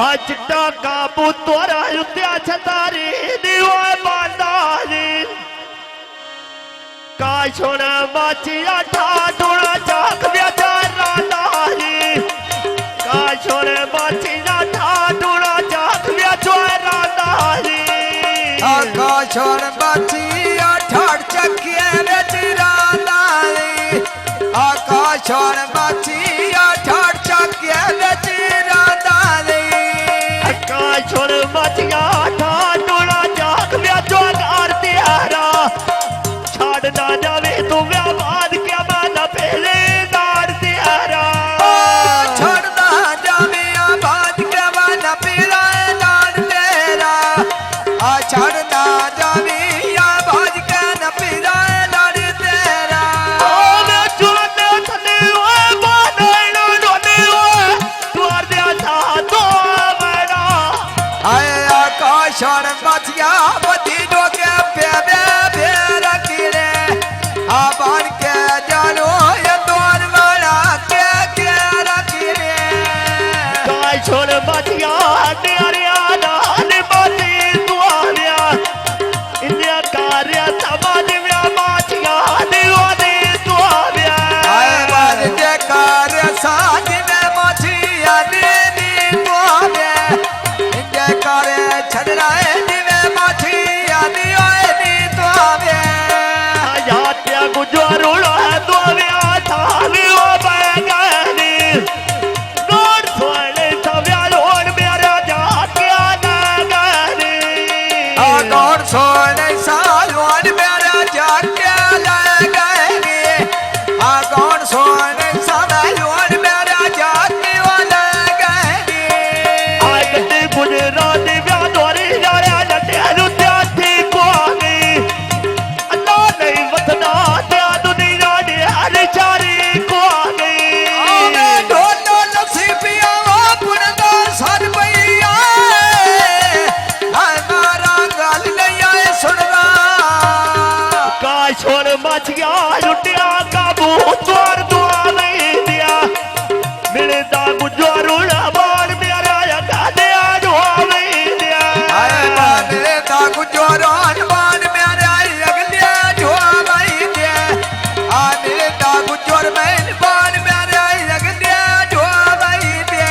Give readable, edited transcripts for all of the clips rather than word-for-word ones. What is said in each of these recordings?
आज टाका पुतोरा युत्या छतारी दिवाय बांधारी काशोण माचिया ठाठोड़ा चाक व्याचारा दारी काशोण माचिया ठाठोड़ा चाक व्याचारा दारी काशोण माचिया ठाठ चकिए बेचरा दारी काशोण माचिया ठाठ चकिए बेचरा दारी काशोण माचिया ठाठोड़ा चाक व्याचारा आरती हरा छाड़ ना जावे तू व्यापार क्या माना पहले दार तेरा छाड़ ना जावे आबाद क्या माना पहले दार तेरा छाड़ ना जावे आबाद क्या ना पहले दार तेरा मैं चुने थने ओए बानैनो रोने ओए द्वार दे था तो बड़ा आया काशोण माचिया बदी डोके पे रखिले आबाद के जानो ये द्वार वाला के रखिले काशोण माचिया न्यारिया नाल बाती दुआरिया इंदिया कार्य समाज में माचिया दीवानी दुआरिया आए बाद के कार्य साज में माचिया नी दुआरे इंदे कार्य छड़राए दिवे माचिया नी दुआरे यात्या गुजरोड़ा दुआरिया थाली ओ बैगानी नोर सोने सव्या लोन मेरा जात्या नगानी गौर सोने सालवान मेरा जाके लगेगी गौर सोने सालवान मेरा जाके लगेगी आगते गुजरात व्या दोरी जाया जटे रुत्या थी कोनी अल्लाह नहीं वतना त्या दुनिया ने हर चारी कोनी ढोलो नसीबिया पुनदा सर भैया हमारा गल नहीं आए सुनना काशोण मचिया लुटिया काबू द्वार दुआ नहीं दिया मिलता गुजरोड़ा बाण मेरा गादिया दुआ नहीं दिया मेरे दा गुजरान बान मेरे अगले जो भाई दे मेरे दा गुजर में बान मेरे अगले जो भाई दे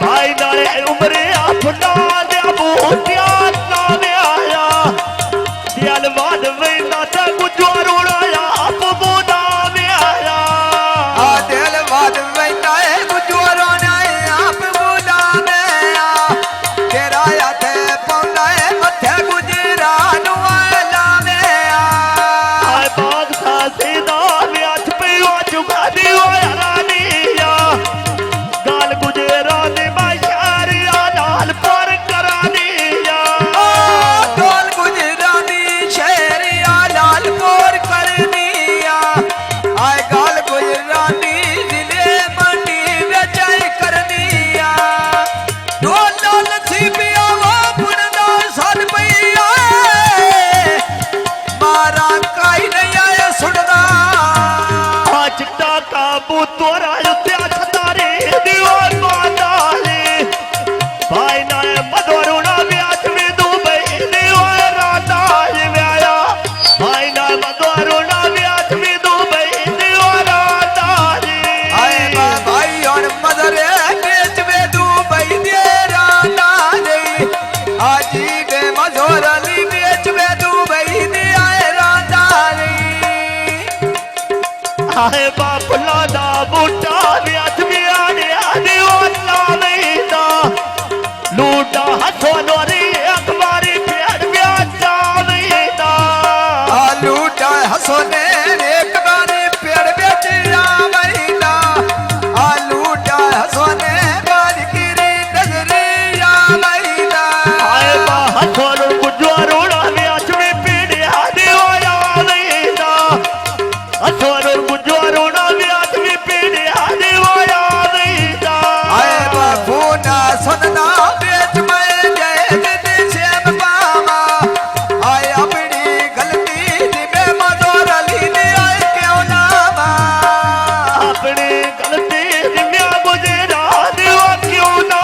भाई नारे उमरे अपना दे बूटिया नामे आया दियल वाद में नाता गुजरोड़ा आप बुदा में आया दिल बाद में नाए गुजरान आप बुला में तेरा याद पौंदा है मथे गुजरान वाला में आए बाग सासे दा व्याच पे चुका दियो रानिया गाल गुजरा दे बाशारिया लाल पर करा दिया डोल गुजरानी शहरिया लाल मोर कर दिया आए गाल गुजरानी दिले मंडी बेचाई कर दिया डोल डोल सीपिया वो पुनदा सर भैया मारा काई नहीं आया सुनदा आज टाका पुतोरा युत्या छतारे दीवार बांधाले भाई नाय मधुरुणा व्याज में दुबई दीवार राताज व्याया भाई नाय मधुरुणा व्याज में दुबई दीवार राताज आए भाई और मदरे बेच में दुबई तेरा नाले आजी बे मजोर अली बेच में दुबई दे आए राताली आए बाप लादा बूटा व्याज में आने आने वाला नहीं था लूटा हसो नोरी अखबारी पेड़ व्याज नहीं था आलू डा हसोने एक बारी पेड़ बेच महीना आलू डा हसोने बारी गिरी नजरी महीना आए बा हसो गुजरोड़ा व्याज में पेड़ आने वाला नहीं था हसो गुजरोड़ा व्याज में पेड़ आने वाला नहीं था आए बाबू ना सुनना बेच में जय श्याम बाबा आए अपनी गलती में मदोर अली ने आए क्यों ना अपनी गलती में गुजरा दिवा क्यों ना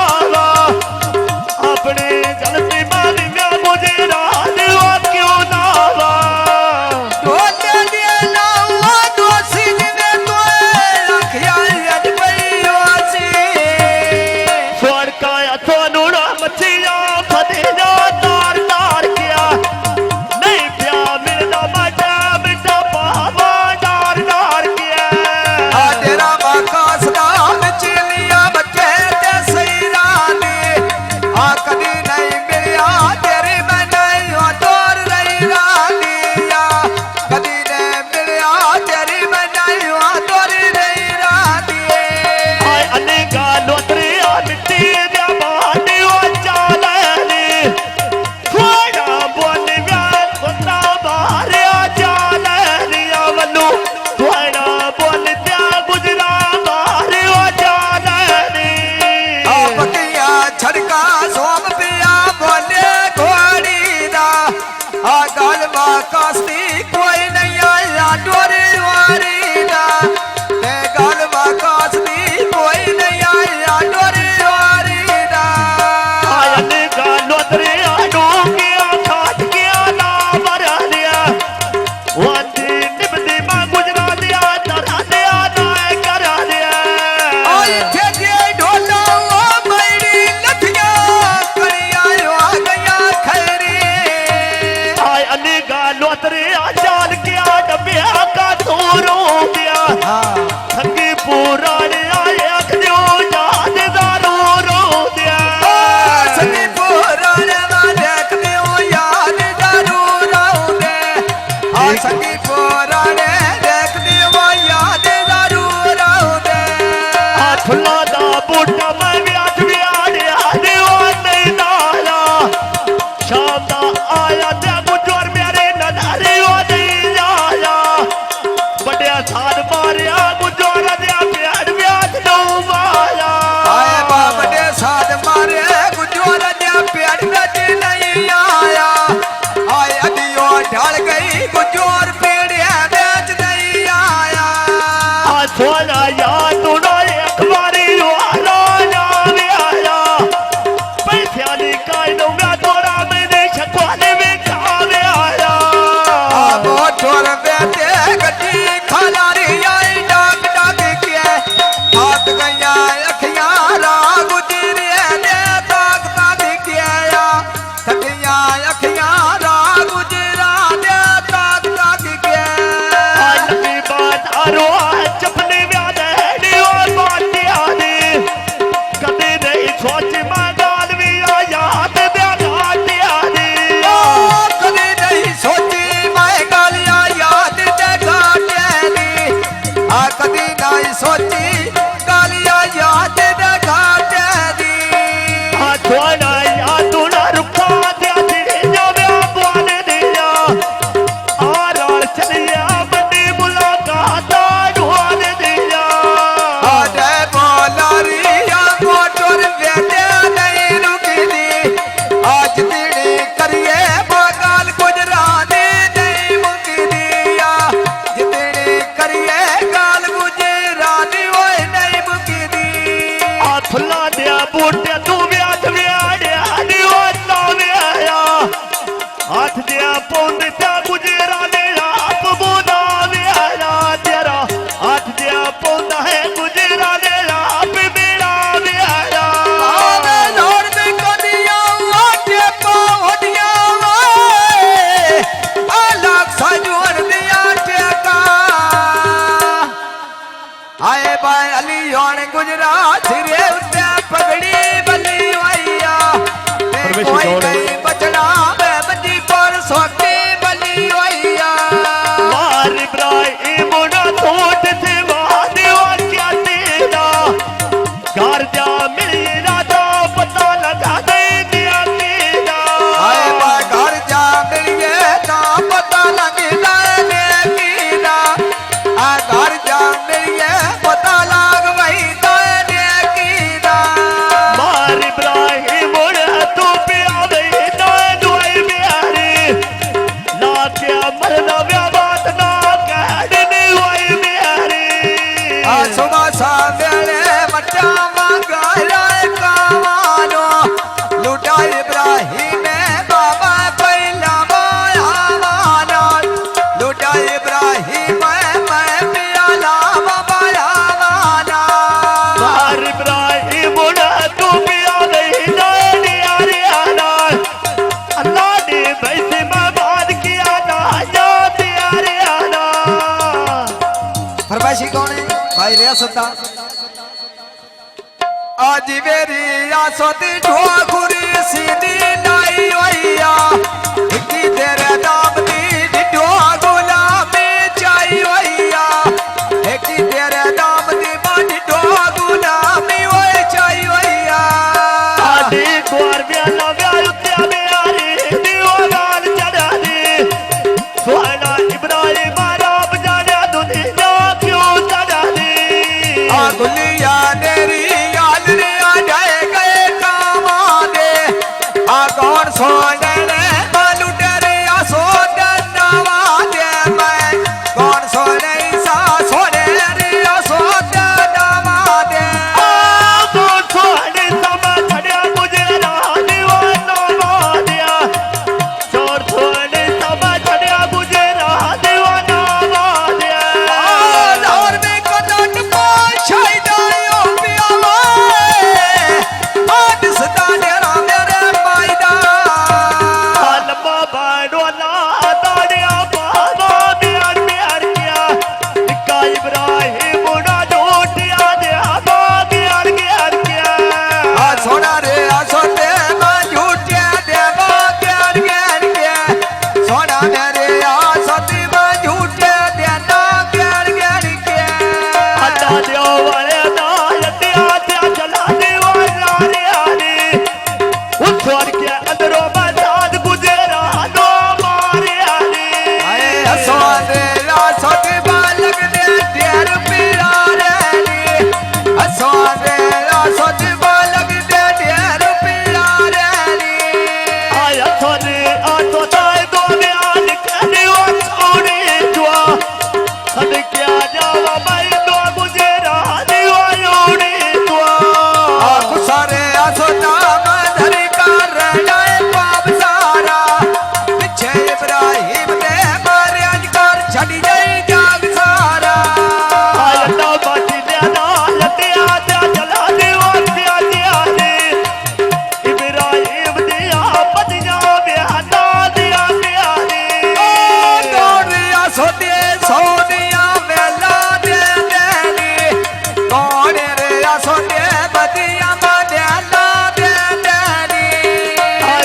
राणे आए अखियो याद जरूर दे सदी पुराने दा देखदे हो याद जरूर आउंदे सदी पुराने देखदे हो याद जरूर आउंदे फुल्ला दा बूटा मैं व्याज व्याड़िया दियो नहीं नाला शाम दा आया ते गुजर मेरे नदारियो नहीं आया बड़े साथ मारिया गुजर दे प्यार व्याज नो माया आए बाबड़े साथ मारे गुजर दे प्यार व्याज नहीं आया आए अदियो ढल गई गुजर पेड़े बेच नहीं आया सोना यार तू ना एक बारी वाला ना आया पैसे वाली काई दूंगा थोड़ा मैंने छकवाने में काम आया मोटर बेटे गड्डी खलारी आई डाक डाक के हाथ गया अखियां राग गुजरे ने ताक ताक के आया थकियां अखियां राग गुजरा ने ताक ताक के लंबी बात आरो चपने व्याद है और बात आने कभी नहीं सोची मैं गाल भी आया ते ब्याह आने कभी नहीं सोची मैं गालियां याद ते घाटे दी कभी नहीं सोची गालियां याद ते घाटे दी थोड़ा या तू ना रुका दिया जो ब्याह बोल दिया आर चलिया बड़ी मुलाकात ढोल दिया आजे बोलारिया मोटर बेटे नहीं रुकी दी आज दिने करिए बगाल गुजराने नहीं मुकी दिया जितने करिए गाल गुजराने वो नहीं मुकी दी फुल्ला दिया बूटे तू व्याज व्याड़िया दियो ना व्याया हाथ दिया पौंद त्या गुजरा ने आप बोला व्याया तेरा हाथ दिया पौंदा है गुजरा ने आप मेरा व्याया आवे लोर में कदिया आटे पौड़िया अलग सजोर दिया टेका आए बाय अली होन गुजरात रे उते पगड़ी बली वैया कोई नहीं बचना मैं बजी पर सोटी बली वैया मार इब्राहिम मुड़ा थोट से महादेवा क्या तेरा घर जा मेरा तो पता लगा दे दिया तेरा आए बा घर जा मिलिए ना पता लगदा ने कीना आ घर जा मिलिए पता लग वही ने कीना मार इब्राहिम मुड़ा तू पिया गई ना दुआई प्यारी ना क्या मरना व्याबात ना कहने हुई प्यारी आ सुबह सावेले मटा मंगाया कावानो लुटा इब्राहिम बाबा पहला माया माना लुटा इब्राहिम मैं पियाला माया माना मार इब्राहिम मुड़ा तू पिया गई ना यारे आना अल्लाह ने वैसे मैं बात किया ना याद यारे आना फरमाइशी कौन है भाई रियासत आज मेरी आसोती ठोकुरी सीधी लाई वैया की तेरे नाम दी डिठो गुलामी चाई वैया की तेरे नाम दी डिठो गुलामी वै चाई वैया आदि द्वार व्याला व्यायुत्या मेरी दियो गाल चढ़ा दी सोहना इब्राहिम राम जाने दुनिया क्यों चढ़ा दी गुलिया तेरी याद रे आ जाए गए कामा दे कौन सोने बालू तेरे सो नवा दे मैं कौन सोने सा सोने रिया सो नवा दे तो सोहने समा छड़िया गुजरा दीवाना मादिया चोर सोहने समा छड़िया गुजरा दीवाना मादिया और में कदम को शायद आयो पिया बने रे सोने बदिया माने ला दे देनी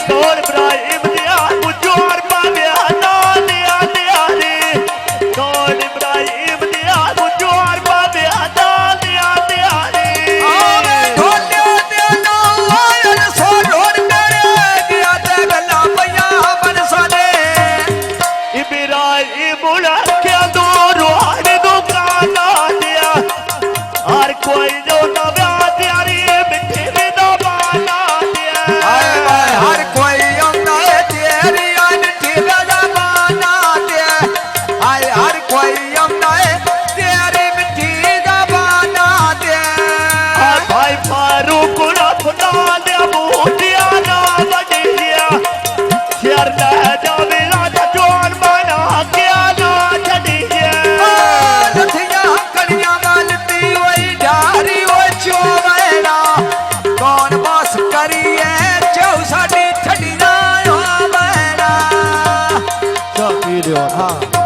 दौड़ इब्राहिम दिया मुझोर पावे ना दिया दिया रे दौड़ इब्राहिम दिया मुझोर पावे ना दिया दिया रे आवे ढोले दे लो आयल सो ढोल मेरे दिया ते गल्ला पया बन साले इब्राहिम क्या दो रोहान दुकाना दिया हर कोई जो नव्या त्यारी मिठी में दबाना दिया हर कोई आंदा है तेरी मिठी में दबाना दे आए हर कोई आंदा है तेरी मिठी दबाना दे भाई फारूक खुदा दे बूटिया ना बदिया शेर ना जावे राजा जोन बना क्या ना छड़िया लथिया कड़िया गलती वही डारी वो चोवेला कौन बस करिए चौ साडी छड़ी ना आवेला क्या पी रहे हो हाँ